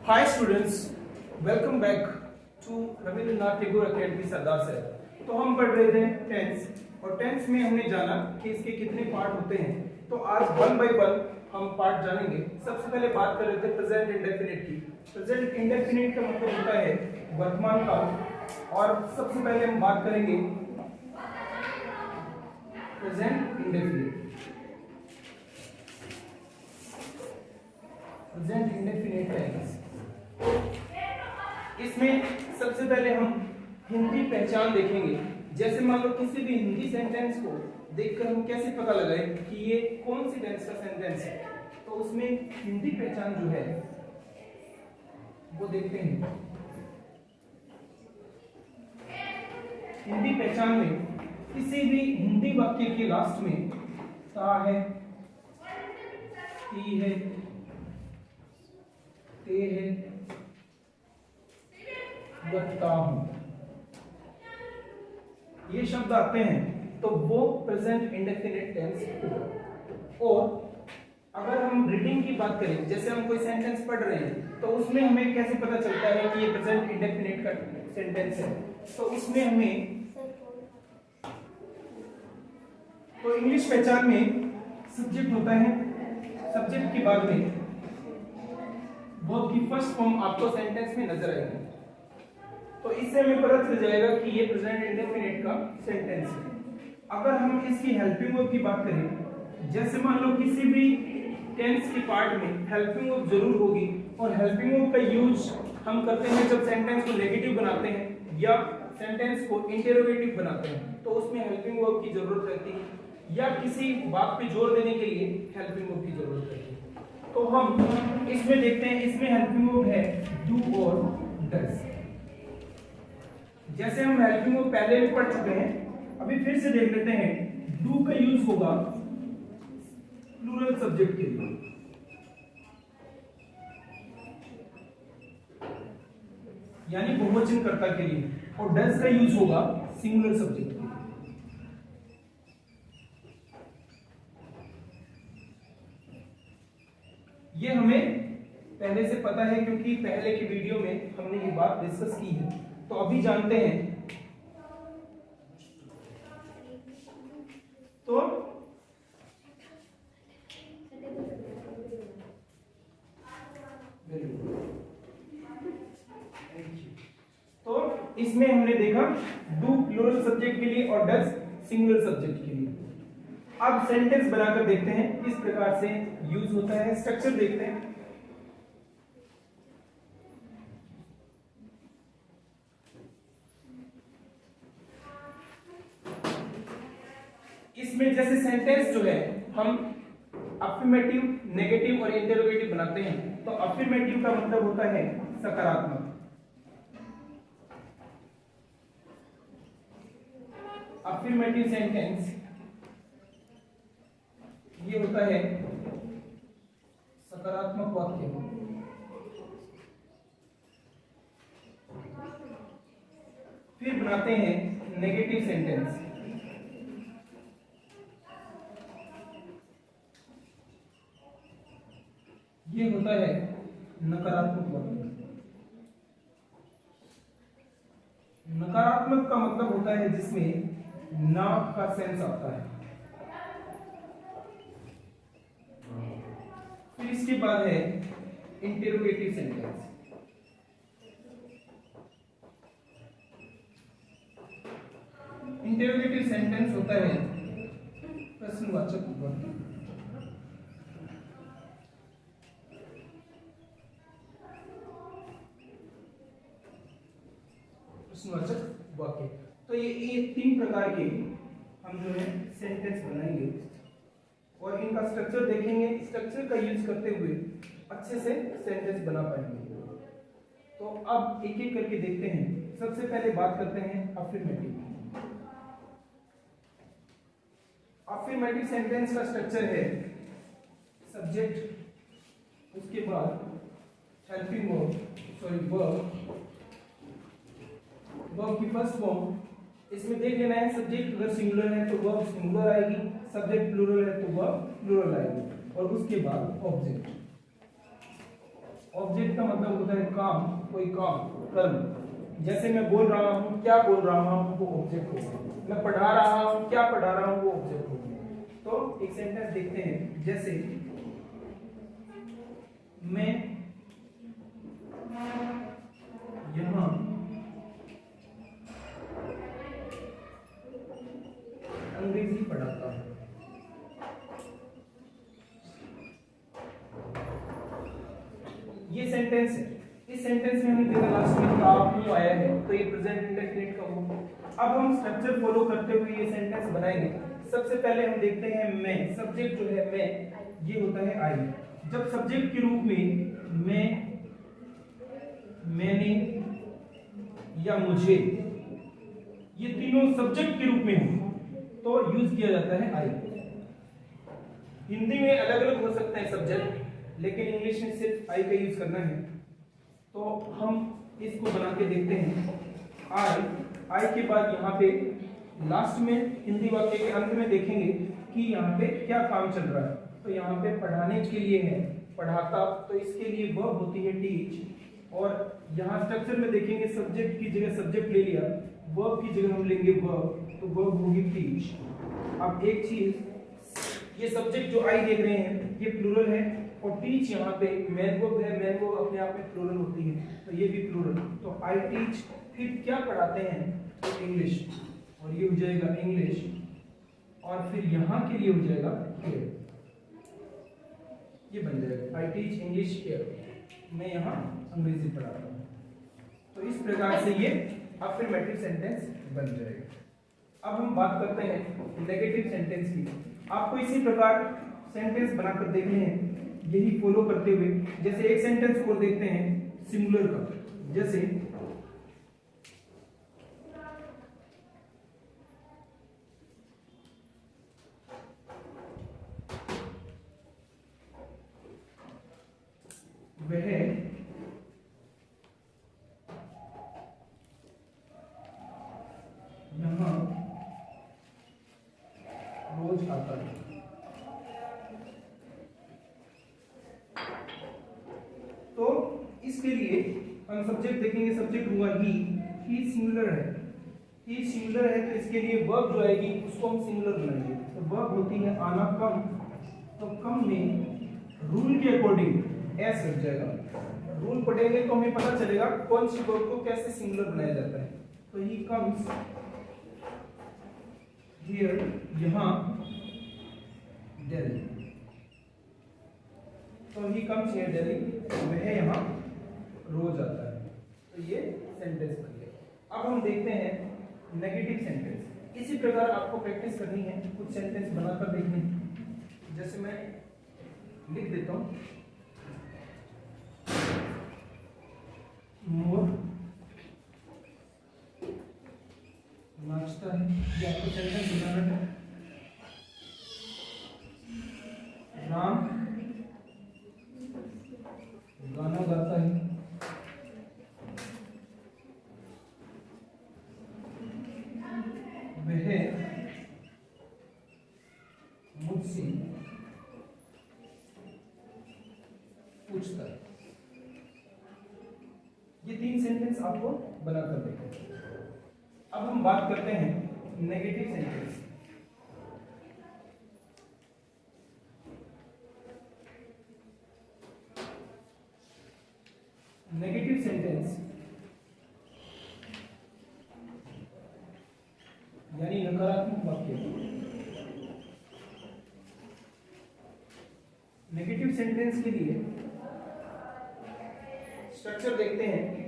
Hi students, welcome back to Rabindranath Tagore academy Sardar sir. तो हम पढ़ रहे थे टेंस और टेंस में हमने जाना कि इसके कितने पार्ट होते हैं। तो आज वन बाय वन हम पार्ट जानेंगे। सबसे पहले बात कर रहे थे प्रेजेंट इंडेफिनिट की। प्रेजेंट इंडेफिनिट का मतलब होता है वर्तमान काल और सबसे पहले हम बात करेंगे present indefinite. Present indefinite tense, इसमें सबसे पहले हम हिंदी पहचान देखेंगे। जैसे मान लो किसी भी हिंदी सेंटेंस को देखकर हम कैसे पता लगाएं कि ये कौन सी टेंस का सेंटेंस है, तो उसमें हिंदी पहचान जो है वो देखते हैं। हिंदी पहचान में किसी भी हिंदी वाक्य के लास्ट में ता है, ती है, ते है, लगता हूं, ये शब्द आते हैं तो वो प्रेजेंट इंडेफिनिट टेंस होगा। और अगर हम रीडिंग की बात करें, जैसे हम कोई सेंटेंस पढ़ रहे हैं तो उसमें हमें कैसे पता चलता है कि ये प्रेजेंट इंडेफिनिट का सेंटेंस है, तो उसमें हमें तो इंग्लिश पहचान में सब्जेक्ट होता है, सब्जेक्ट के बाद में वर्ब की फर्स्ट फॉर्म आपको सेंटेंस में नजर आएगी, तो इससे हमें पता चल जाएगा कि ये प्रेजेंट इंडेफिनिट का सेंटेंस है। अगर हम इसकी हेल्पिंग वर्ब की बात करें, जैसे मान लो किसी भी टेंस के पार्ट में हेल्पिंग वर्ब जरूर होगी, और हेल्पिंग वर्ब का यूज हम करते हैं जब सेंटेंस को नेगेटिव बनाते हैं या सेंटेंस को इंटरोगेटिव बनाते हैं, तो उसमें हेल्पिंग वर्ब की जरूरत रहती है, या किसी बात पे जोर देने के लिए हेल्पिंग वर्ब की जरूरत रहती है। तो हम इसमें देखते हैं, इसमें हेल्पिंग वर्ब है डू और डज। जैसे हम हेल्पिंग वर्ब पहले भी पढ़ चुके हैं, अभी फिर से देख लेते हैं। डू का यूज होगा प्लूरल सब्जेक्ट के लिए, यानी बहुवचन कर्ता के लिए, और डज का यूज होगा सिंगुलर सब्जेक्ट के लिए। ये हमें पहले से पता है क्योंकि पहले की वीडियो में हमने ये बात डिस्कस की है। तो अभी जानते हैं, तो इसमें हमने देखा डू प्लूरल सब्जेक्ट के लिए और डज सिंगुलर सब्जेक्ट के लिए। अब सेंटेंस बनाकर देखते हैं किस प्रकार से यूज होता है। स्ट्रक्चर देखते हैं। इसमें जैसे सेंटेंस जो है हम अफर्मेटिव, नेगेटिव और इंटरोगेटिव बनाते हैं। तो अफर्मेटिव का मतलब होता है सकारात्मक, अफर्मेटिव सेंटेंस ये होता है सकारात्मक वाक्य। फिर बनाते हैं नेगेटिव सेंटेंस, ये होता है नकारात्मक वाक्य। नकारात्मक का मतलब होता है जिसमें ना का सेंस आता है। फिर इसके बाद है इंटरोगेटिव सेंटेंस। इंटरोगेटिव सेंटेंस होता है प्रश्नवाचक वाक्य। प्रश्नवाचक वाक्य। तो ये तीन प्रकार के हम जो है सेंटेंस बनाएंगे और इनका स्ट्रक्चर देखेंगे। स्ट्रक्चर का यूज करते हुए अच्छे से सेंटेंस बना पाएंगे। तो अब एक एक करके देखते हैं। सबसे पहले बात करते हैं अफर्मेटिव। अफर्मेटिव सेंटेंस का स्ट्रक्चर है सब्जेक्ट, उसके बाद हेल्पिंग वर्ब, वर्ब की फर्स्ट फॉर्म। इसमें देख लेना है सब्जेक्ट अगर सिंगुलर है तो वर्ब सिंगुलर आएगी, सब्जेक्ट प्लूरल है तो वर्ब प्लूरल आएगी, और उसके बाद ऑब्जेक्ट। ऑब्जेक्ट का मतलब होता है काम, कोई काम, कर्म। जैसे मैं बोल रहा हूँ, क्या बोल रहा हूँ, वो ऑब्जेक्ट होगा। मैं पढ़ा रहा हूँ, क्या पढ़ा रहा हूँ, वो ऑब्जेक्ट होगा। तो एक सेंटेंस देखते हैं, जैसे मैं यहाँ अंग्रेजी पढ़ाता हूँ। ये सेंटेंस है। इस सेंटेंस में हमने देखा लास्ट में आप हूं आया है, तो ये प्रेजेंट इंडेफिनिट का हो। अब हम स्ट्रक्चर फॉलो करते हुए ये सेंटेंस बनाएंगे। सबसे पहले हम देखते हैं मैं, सब्जेक्ट जो है मैं, ये होता है आई। जब सब्जेक्ट के रूप में मैं, मैंने या मुझे, ये तीनों सब्जेक्ट के रूप में हो तो यूज किया जाता है आई। हिंदी में अलग अलग हो सकते हैं सब्जेक्ट, लेकिन इंग्लिश में सिर्फ आई का यूज करना है। तो हम इसको बना के देखते हैं। आई के बाद यहाँ पे लास्ट में हिंदी वाक्य के अंत में देखेंगे कि यहाँ पे क्या काम चल रहा है। तो यहाँ पे पढ़ाने के लिए है पढ़ाता, तो इसके लिए वर्ब होती है टीच। और यहाँ स्ट्रक्चर में देखेंगे सब्जेक्ट की जगह सब्जेक्ट ले लिया, वर्ब की जगह हम लेंगे वर्ब, तो वर्ब होगी टीच। अब एक चीज, ये सब्जेक्ट जो आई देख रहे हैं ये प्लूरल है, और टीच यहाँ पे मेन वर्ब है, मेन वर्ब अपने आप में प्लूरल होती है, तो ये भी प्लूरल। तो आई टीच, फिर क्या पढ़ाते हैं, तो इंग्लिश, और ये हो जाएगा इंग्लिश, और फिर यहाँ के लिए हो जाएगा केयर, ये बन जाएगा आई टीच इंग्लिश केयर, मैं यहाँ अंग्रेजी पढ़ाता हूँ। तो इस प्रकार से ये अफर्मेटिव सेंटेंस बन जाएगा। अब हम बात करते हैं नेगेटिव सेंटेंस की। आपको इसी प्रकार सेंटेंस बनाकर देखने हैं, यही फॉलो करते हुए। जैसे एक सेंटेंस और देखते हैं सिंगुलर का, जैसे वह यहाँ रोज आता है। तो इसके लिए हम सब्जेक्ट देखेंगे, सब्जेक्ट हुआ ही सिंगुलर है, ही सिंगुलर है, तो इसके लिए वर्ब जो आएगी उसको हम सिंगुलर बनाएंगे। तो वर्ब होती है आना, कम, तो कम में रूल के अकॉर्डिंग एस लग जाएगा। रूल पढ़ेंगे तो हमें पता चलेगा कौन सी वर्ब को कैसे सिंगुलर बनाया जाता है। तो ही कम्स हियर, यहाँ दिल्ली, तो ही कम्स हियर दिल्ली, वह यहाँ रोज आता है। तो ये सेंटेंस बन गया। अब हम देखते हैं नेगेटिव सेंटेंस। इसी प्रकार आपको प्रैक्टिस करनी है, कुछ सेंटेंस बनाकर देखनी है। जैसे मैं लिख देता हूँ, मोर नाचता है, ये आपको सेंटेंस बनाना है। राम गाना गाता है, वह मुझसे पूछता है। ये तीन सेंटेंस आपको बनाकर देखें। अब हम बात करते हैं नेगेटिव सेंटेंस। नेगेटिव सेंटेंस यानी नकारात्मक वाक्य। नेगेटिव सेंटेंस के लिए स्ट्रक्चर देखते हैं।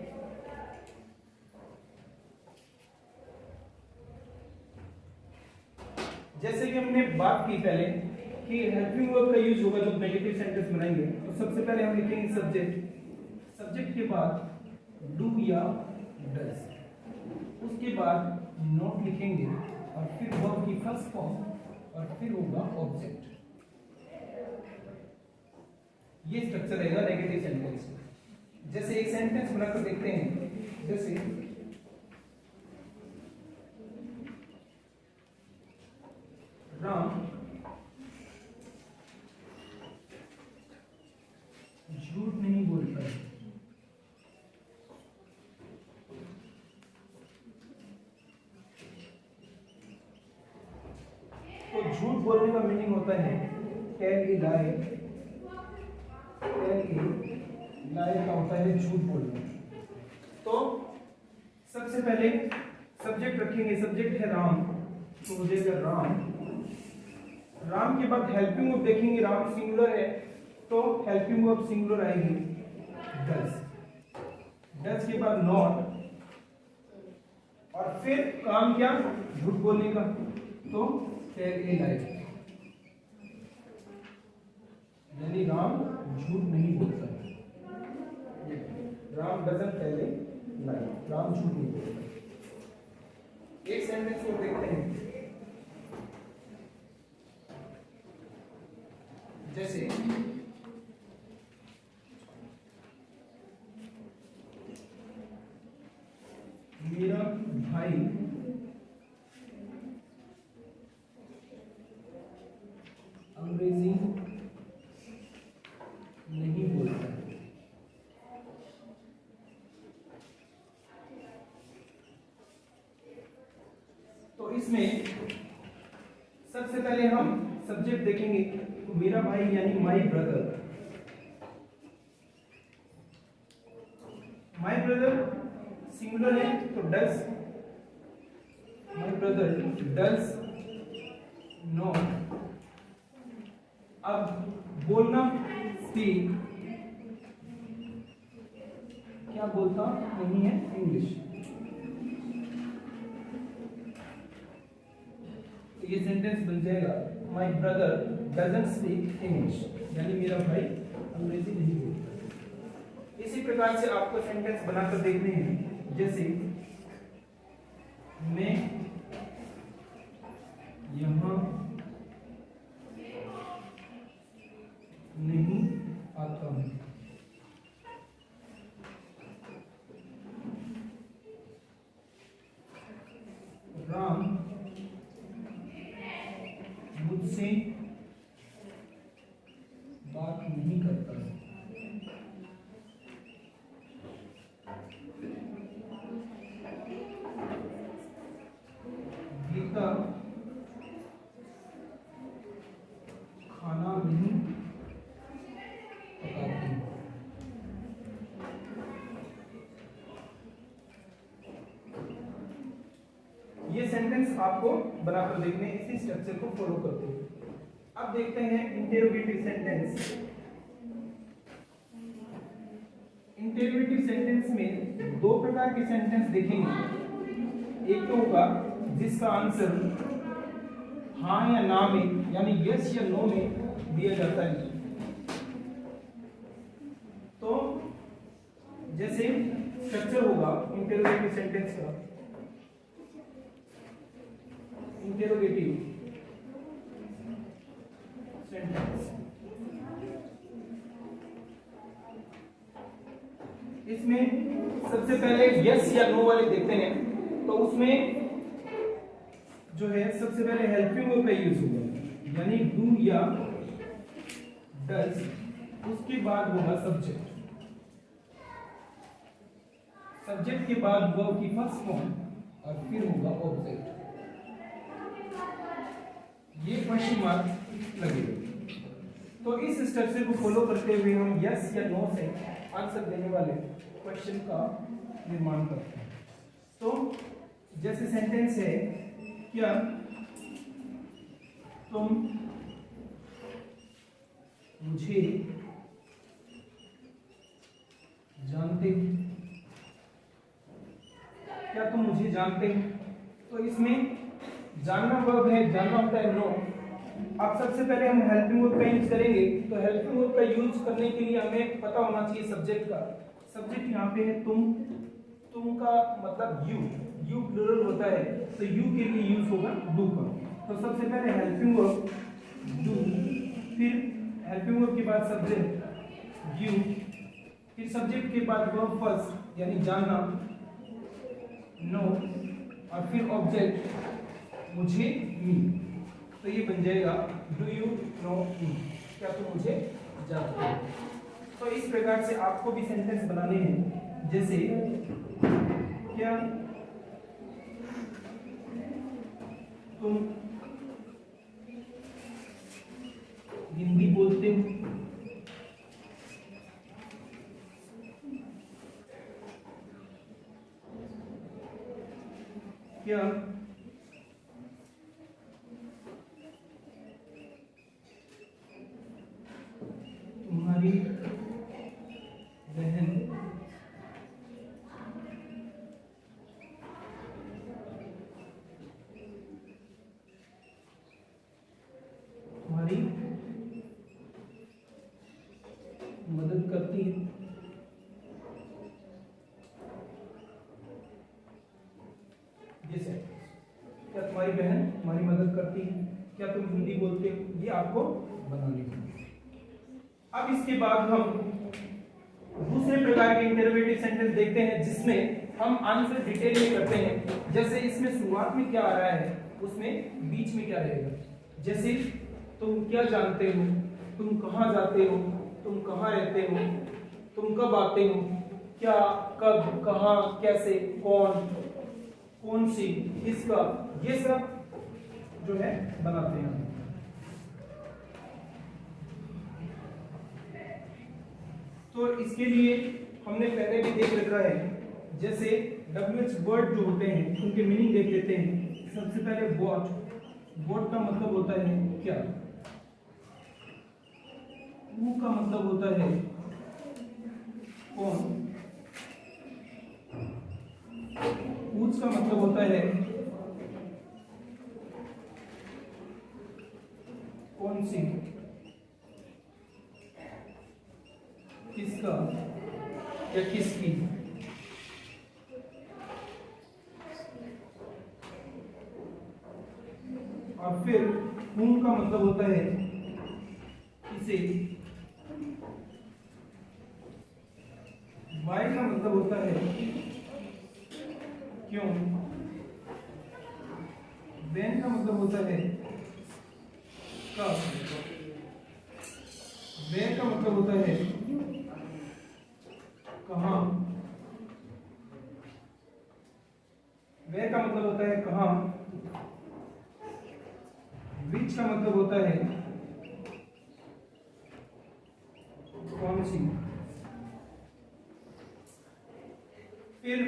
जैसे कि हमने बात की पहले कि हेल्पिंग वर्ब का यूज होगा जब नेगेटिव सेंटेंस बनाएंगे। तो सबसे पहले हम लिखेंगे सब्जेक्ट, सब्जेक्ट के बाद डू या डज, उसके बाद नॉट लिखेंगे, और फिर वर्ब की फर्स्ट फॉर्म, और फिर होगा ऑब्जेक्ट। ये स्ट्रक्चर रहेगा नेगेटिव सेंटेंस। जैसे एक सेंटेंस बनाकर देखते हैं, जैसे राम झूठ नहीं बोलता है। झूठ बोलने का मीनिंग होता है tell a lie. Tell a लाई का होता है झूठ बोलना। तो सबसे पहले सब्जेक्ट रखेंगे, सब्जेक्ट है राम, तो हो जाएगा राम। राम के बाद हेल्पिंग वर्ब देखेंगे, राम सिंगुलर है तो हेल्पिंग वर्ब सिंगुलर आएगी डज। डज के बाद नॉट, और फिर काम क्या, झूठ बोलने का, तो टेल ए लाई, यानी राम झूठ नहीं बोलता। राम डजंट टेल ए लाई, राम झूठ नहीं बोलता। एक सेंटेंस को देखते हैं, जैसे मेरा भाई अंग्रेजी नहीं बोलता। तो इसमें सबसे पहले हम सब्जेक्ट देखेंगे, तो मेरा भाई यानी my brother. My brother singular है तो does, my brother does not. अब बोलना स्पीक, क्या बोलता नहीं है, इंग्लिश। तो ये सेंटेंस बन जाएगा my brother doesn't speak English, यानी मेरा भाई अंग्रेजी नहीं बोलता। इसी प्रकार से आपको सेंटेंस बनाकर देखने हैं, जैसे मैं यहाँ नहीं आता हूँ। राम मुझसे बात नहीं करता। गीता खाना नहीं पकाती। ये सेंटेंस आपको बनाकर देखने, इसी स्ट्रक्चर को फॉलो करते हुए। अब देखते हैं इंटेरोगेटिव सेंटेंस। इंटेरोगेटिव सेंटेंस में दो प्रकार के सेंटेंस देखेंगे। एक तो होगा जिसका आंसर हाँ या ना में, यानी यस या नो में दिया जाता है। तो जैसे स्ट्रक्चर होगा इंटेरोगेटिव सेंटेंस का, इंटेरोगेटिव सेंटेंस, इसमें सबसे पहले यस या नो वाले देखते हैं। तो उसमें जो है सबसे पहले हेल्पिंग वर्ब का यूज होगा, यानी डू या डज, उसके बाद होगा सब्जेक्ट, सब्जेक्ट के बाद वर्ब की फर्स्ट फॉर्म, और फिर होगा ऑब्जेक्ट। ये क्वेश्चन मार्क लगेगा। तो इस स्ट्रक्चर को फॉलो करते हुए हम यस या नो से आंसर देने वाले क्वेश्चन का निर्माण करते हैं। तो जैसे सेंटेंस है, क्या तुम मुझे जानते हो? क्या तुम मुझे जानते हो? तो इसमें जानना वर्ब है, जानना होता है नो। अब सबसे पहले हम हेल्पिंग वर्ब का यूज करेंगे। तो हेल्पिंग वर्ब का यूज करने के लिए हमें पता होना चाहिए सब्जेक्ट का। सब्जेक्ट यहाँ पे है तुम, तुम का मतलब यू, यू प्लूरल होता है, तो यू के लिए यूज होगा डू का। तो सबसे पहले हेल्पिंग वर्ब डू, फिर हेल्पिंग वर्ब के बाद सब्जेक्ट यू, फिर सब्जेक्ट के बाद वर्ब फर्स्ट यानी जानना नो, और फिर ऑब्जेक्ट मुझे मी। तो ये बन जाएगा डू यू नो मी, क्या तुम मुझे जानते हो? तो इस प्रकार से आपको भी सेंटेंस बनाने हैं, जैसे क्या तुम क्या तुम्हारी बहन तुम्हारी मदद करती है? ये सेंटेंस, क्या तुम्हारी बहन तुम्हारी मदद करती है? क्या तुम हिंदी बोलते हो? ये आपको बनानी है। अब इसके बाद हम दूसरे प्रकार के इंटरोगेटिव सेंटेंस देखते हैं जिसमें हम आंसर डिटेल में करते हैं। जैसे इसमें शुरुआत में क्या आ रहा है, उसमें बीच में क्या रहेगा। जैसे तुम क्या जानते हो, तुम कहाँ जाते हो, तुम कहाँ रहते हो, तुम कब आते हो, क्या, कब, कहाँ, कैसे, कौन, कौन सी, किसका, ये सब जो है बनाते हैं। तो इसके लिए हमने पहले भी देख रखा है। जैसे WH वर्ड जो होते हैं उनके मीनिंग देख लेते हैं। सबसे पहले व्हाट का मतलब होता है क्या, हु का मतलब होता है कौन, व्हिच का मतलब होता है कौन सी, किसका या किसकी। और फिर whom का मतलब होता है किसे, why का मतलब होता है क्यों, when का मतलब होता है कब, where का मतलब होता है कहाँ, where का मतलब होता है कहाँ, which का मतलब होता है कौन सी। फिर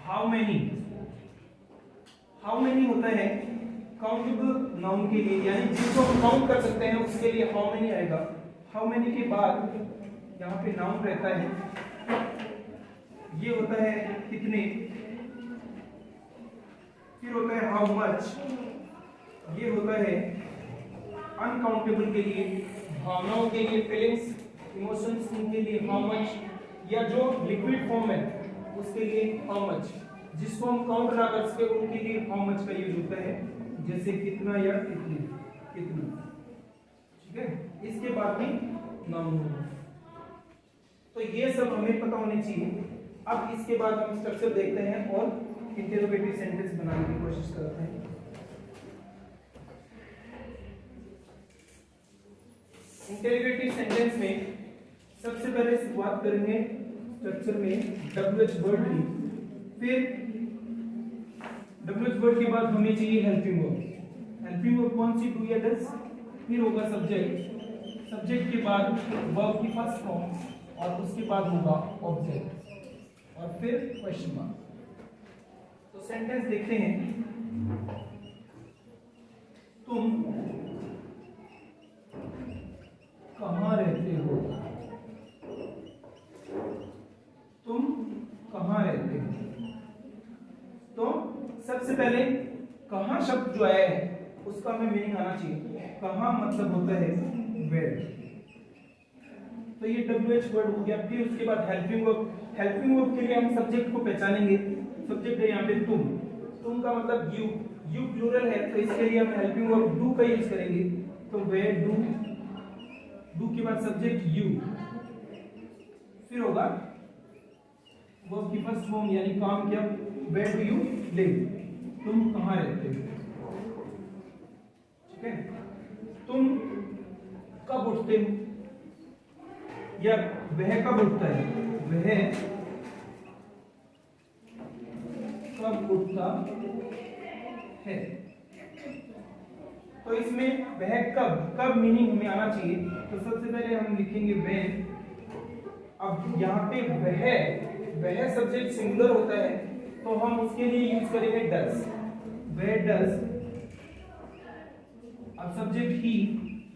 हाउ मेनी होता है काउंटेबल नाउन के लिए, यानी जिसको हम काउंट कर सकते हैं उसके लिए हाउ मेनी आएगा। हाउ मेनी के बाद यहाँ पे नाउन रहता है, ये होता है कितने। फिर होता है हाउ मच, ये होता है अनकाउंटेबल के लिए, भावनाओं के लिए, फीलिंग्स, इमोशंस के लिए हाउ मच, या जो लिक्विड फॉर्म है उसके लिए हाउ मच, जिसको हम काउंट ना कर सके उनके लिए हाउ मच का यूज होता है, जैसे कितना या कितनी, कितना। ठीक है, इसके बाद में नाउन होगा। तो ये सब हमें पता होने चाहिए। अब इसके बाद हम स्ट्रक्चर देखते हैं और इंटरोगेटिव सेंटेंस बनाने की कोशिश करते हैं। इंटरोगेटिव सेंटेंस में सबसे पहले शुरुआत करेंगे स्ट्रक्चर में WH वर्ड की। फिर WH वर्ड के बाद हमें चाहिए हेल्पिंग वर्ब। हेल्पिंग वर्ब कौन सी, डू या डज। फिर होगा सब्जेक्ट, सब्जेक्ट के बाद वर्ब की फर्स्ट फॉर्म और उसके बाद होगा ऑब्जेक्ट और फिर क्वेश्चन मार्क। तो सेंटेंस देखते हैं। तुम कहाँ रहते हो, तुम कहाँ रहते हो। तो सबसे पहले कहाँ शब्द जो आया है उसका हमें मीनिंग आना चाहिए। कहाँ मतलब होता है वेयर। तो ये WH वर्ड हो गया। फिर उसके बाद हेल्पिंग वर्ब। हेल्पिंग वर्ब के लिए हम सब्जेक्ट को पहचानेंगे। सब्जेक्ट है यहाँ पे तुम का मतलब यू प्लूरल है, तो इसके लिए हम हेल्पिंग वर्ब डू का यूज करेंगे। तो वेयर डू के बाद सब्जेक्ट यू, फिर होगा वर्ब की फर्स्ट फॉर्म यानी काम किया, वेयर डू यू लिव, तुम कहाँ रहते हो। ठीक है, तुम कब उठते हो या वह कब उठता है, वह कब उठता है। तो इसमें वह कब मीनिंग हमें आना चाहिए। तो सबसे पहले हम लिखेंगे व्हेन। अब यहाँ पे वह सब्जेक्ट सिंगुलर होता है तो हम उसके लिए यूज करेंगे डज। वह डज, अब सब्जेक्ट ही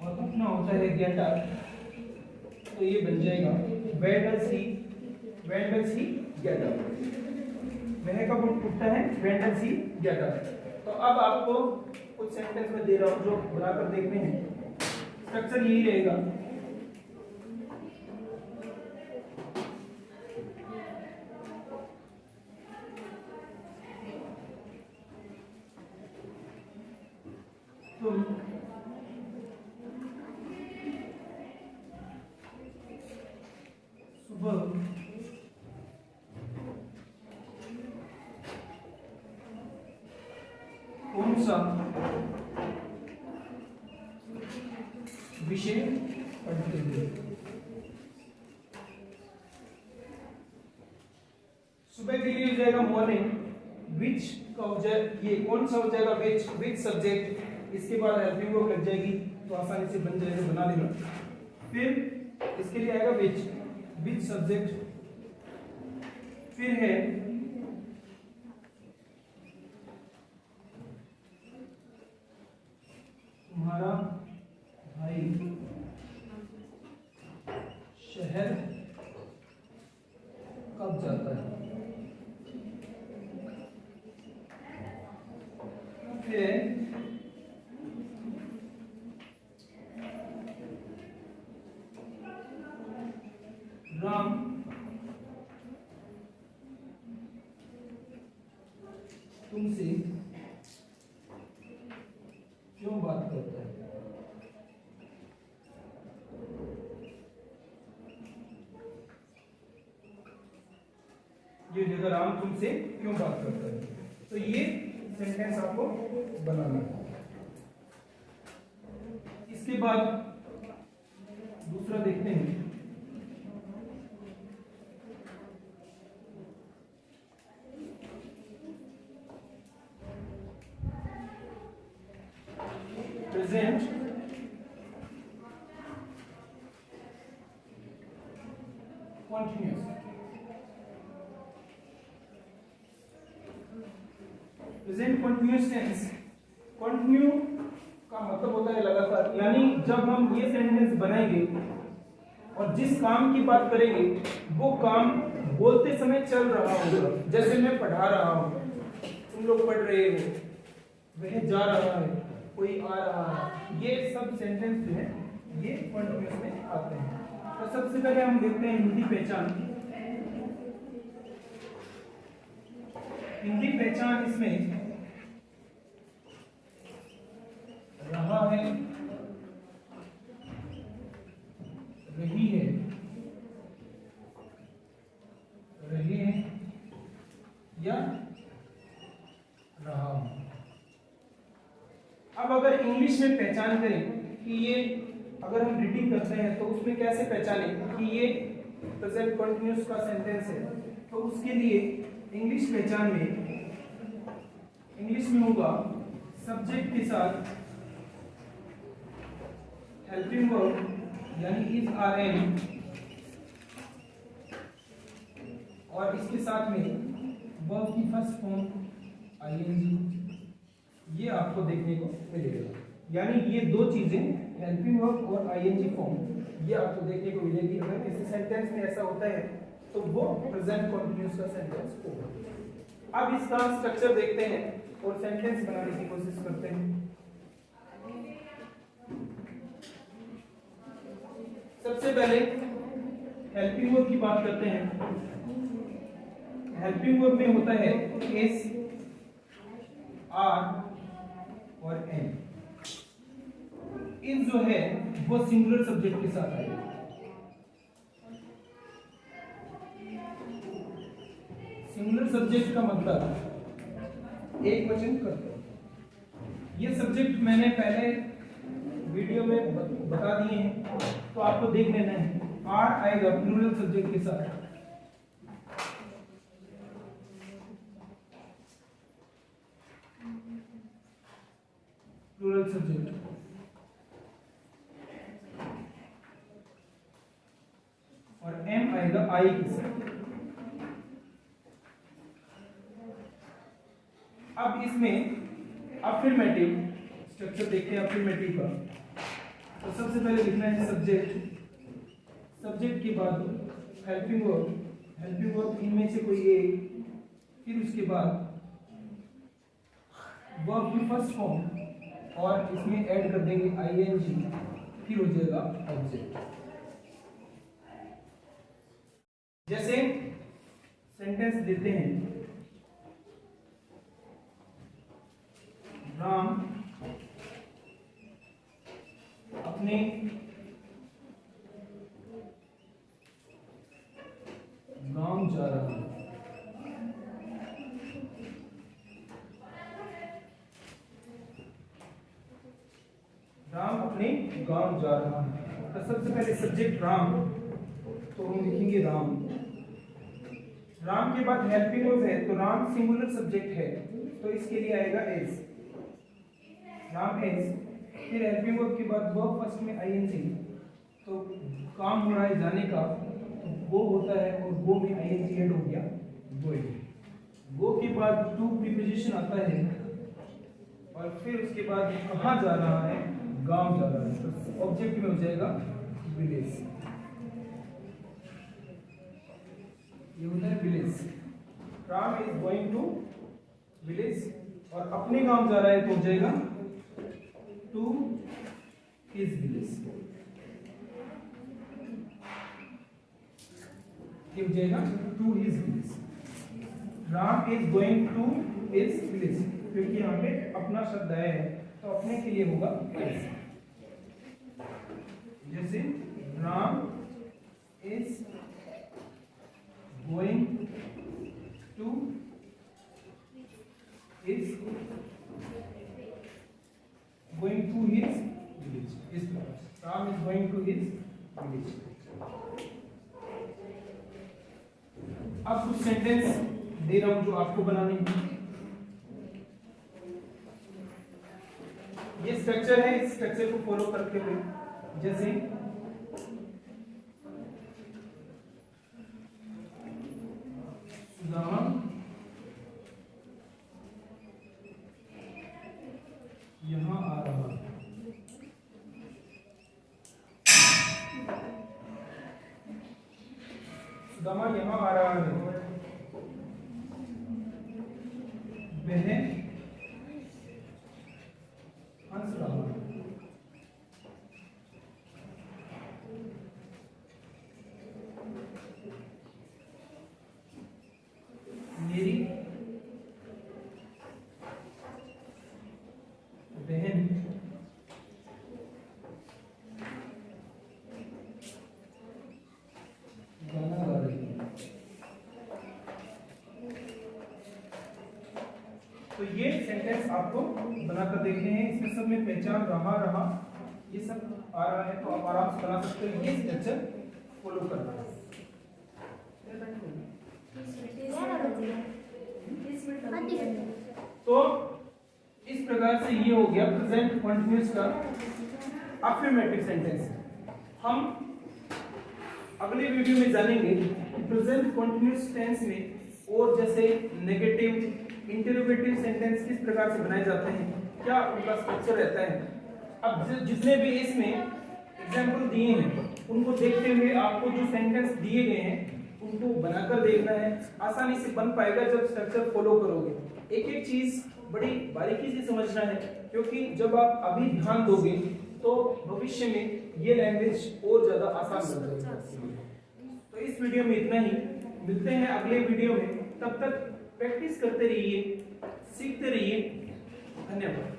और उठना होता है गेट अप, तो ये बन जाएगा where does he get up। वह कब उठता है, when does he get up। तो अब आपको कुछ सेंटेंस में दे रहा हूं जो बनाकर देखने हैं। स्ट्रक्चर यही रहेगा, तुम सुबह कौन सा विषय पढ़ते हुए। सुबह के लिए हो जाएगा मॉर्निंग, विच का हो जाए, ये कौन सा हो जाएगा विच सब्जेक्ट, इसके बाद हेल्पिंग वर्ब लग जाएगी तो आसानी से बन जाएगा, बना लेना। फिर इसके लिए आएगा विच सब्जेक्ट, फिर है तुम्हारा भाई शहर कब जाता है, फिर राम तुमसे क्यों बात करता है। ये जगह राम तुमसे क्यों बात करता है, तो ये सेंटेंस आपको बनाना है। इसके बाद दूसरा देखते हैं, present continuous. Present continuous tense, continue का मतलब होता है लगातार, यानी जब हम ये सेंटेंस बनाएंगे और जिस काम की बात करेंगे वो काम बोलते समय चल रहा होगा। जैसे मैं पढ़ा रहा हूं, तुम लोग पढ़ रहे हो, वह जा रहा है, कोई आ रहा है, ये सब सेंटेंस जो है ये कॉन्टिन्यूअस में आते हैं। तो सबसे पहले हम देखते हैं हिंदी पहचान। हिंदी पहचान इसमें रहा है, रही है, रहे हैं या रहा हूं। अब अगर इंग्लिश में पहचान करें कि ये, अगर हम रीडिंग करते हैं तो उसमें कैसे पहचानें कि ये प्रेजेंट कंटिन्यूअस का सेंटेंस है, तो उसके लिए इंग्लिश पहचान में, इंग्लिश में होगा सब्जेक्ट के साथ हेल्पिंग वर्ब यानी इज आर एम, और इसके साथ में वर्ब की फर्स्ट फॉर्म आईएनजी, ये आपको देखने को मिलेगा। यानी ये दो चीजें, हेल्पिंग वर्ब और आईएनजी फॉर्म, ये आपको देखने को मिलेगी। अगर किसी सेंटेंस में ऐसा होता है तो वो प्रेजेंट कंटिन्यूअस का सेंटेंस होगा। अब इसका स्ट्रक्चर देखते हैं और सेंटेंस बनाने की कोशिश करते हैं। सबसे पहले हेल्पिंग वर्ब की बात करते हैं। हेल्पिंग वर्ब में होता है एस, आर और एन। इस जो है वो सिंगुलर सब्जेक्ट के साथ आएगा। सिंगुलर सब्जेक्ट का मतलब एक वचन कर्ता। ये सब्जेक्ट मैंने पहले वीडियो में बता दिए हैं, तो आपको देख लेना है। आर आएगा प्लूरल सब्जेक्ट के साथ, प्लूरल सब्जेक्ट, और एम आएगा आई के साथ। अब इसमें अफर्मेटिव स्ट्रक्चर देखते हैं अफर्मेटिव का। तो सबसे पहले लिखना है सब्जेक्ट, सब्जेक्ट के बाद हेल्पिंग वर्ब इनमें से कोई एक, फिर उसके बाद वर्ब की फर्स्ट फॉर्म और इसमें ऐड कर देंगे ing, फिर हो जाएगा ऑब्जेक्ट। जैसे सेंटेंस देते हैं, राम अपने गांव जा रहा है। राम अपने गांव जा रहा है। तो सबसे पहले सब्जेक्ट राम, तो हम लिखेंगे राम। राम के बाद हेल्पिंग वर्ब है, तो राम सिंगुलर सब्जेक्ट है, तो इसके लिए आएगा एज, राम एज। फिर हेल्पिंग वर्ब के बाद वर्ब फर्स्ट में ing, तो काम हो रहा है जाने का, तो वो होता है और वो में ing ऐड हो गया गोइंग। गो के बाद टू प्रीपोजिशन आता है और फिर उसके बाद कहाँ जा रहा है, गांव जा रहा है, तो ऑब्जेक्ट में हो जाएगा विलेज। ये होता है village. Ram is going to village, और अपने गांव जा रहा है तो हो जाएगा टू हिज विलेज। ये हो जाएगा to his village. Ram is going to his village, क्योंकि यहाँ पे अपना शब्द आया है तो अपने के लिए होगा इज। जैसे Ram is going to his village, इस प्रकार Ram is going to his village. अब कुछ सेंटेंस दे रहा हूं जो आपको बनाने हैं। ये स्ट्रक्चर है, इस स्ट्रक्चर को फॉलो करते हुए, जैसे सुदामा यहां आ रहा है। सुदामा यहां आ रहा है। वह हंस रहा है। मेरी बहन गाना गा रही है। तो ये सेंटेंस आपको बनाकर देखने हैं। इसमें सब में पहचान रहा ये सब आ रहा है, तो आप आराम से बना सकते हो। ये स्ट्रक्चर फॉलो करना है। तो इस प्रकार से ये हो गया प्रेजेंट कंटीन्यूअस का अफर्मेटिव सेंटेंस। हम अगले वीडियो में जानेंगे कि प्रेजेंट कंटीन्यूअस टेंस में और जैसे नेगेटिव, इंटरोगेटिव सेंटेंस किस प्रकार से बनाए जाते हैं, क्या उनका स्ट्रक्चर रहता है। अब जितने भी इसमें एग्जाम्पल दिए हैं उनको देखते हुए आपको जो सेंटेंस दिए गए हैं उनको बनाकर देखना है। आसानी से बन पाएगा जब स्ट्रक्चर फॉलो करोगे। एक एक चीज बड़ी बारीकी से समझना है, क्योंकि जब आप अभी ध्यान दोगे तो भविष्य में ये लैंग्वेज और ज्यादा आसान बन जाएगी। तो इस वीडियो में इतना ही, मिलते हैं अगले वीडियो में। तब तक प्रैक्टिस करते रहिए, सीखते रहिए। धन्यवाद।